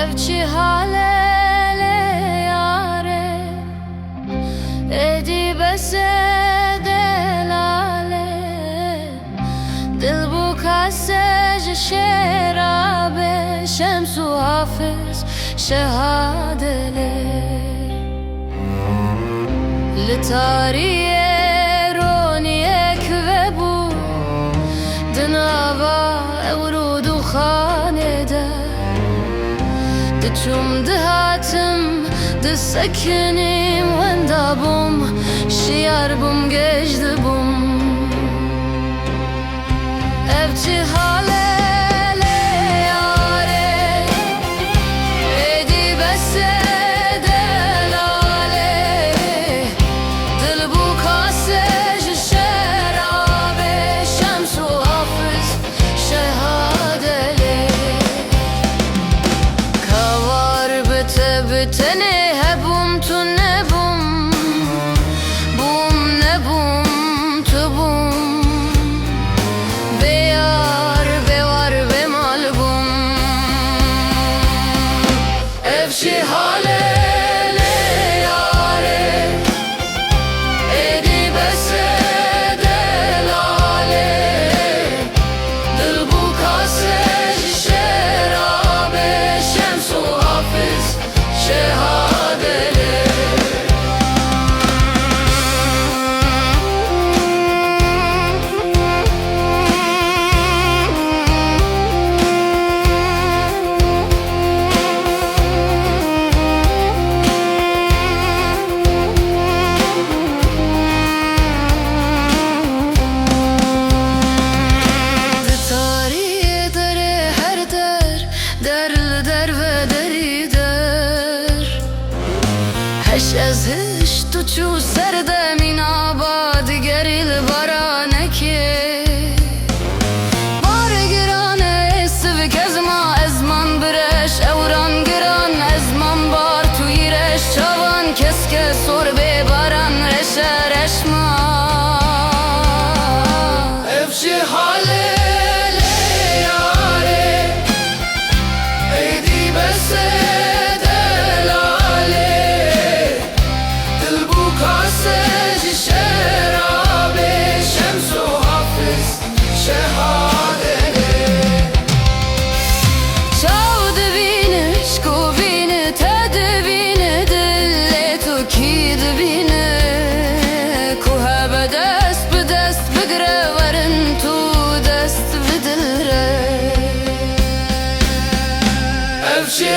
evçi halele yare edi bese delale dil bu kasej şerabe şemsu hafız şehadele litariye roniek ve bu dınava evrudu khanede دچوم دهاتم دسکنیم وندا بوم شیار بوم گشت بوم evçi halele yare edi bese delale dil bu kasej şerabe şemsu hafız şehadele bitene hebum tu ne bum bum ne bum tu bum beyar bevar be malbum evşi halele yare edi bese delale dil bu kasej şerabe şemsu hafız şehadele tarihe dere her der derli der ve deri der heş ez hiç tuçu serde min abad geril baraneke bar girane siv kezma ezman bireş evran giran ezman bar tu yireş çavan keske sor be baran reşe reşma evşi halele yare edi bese evşi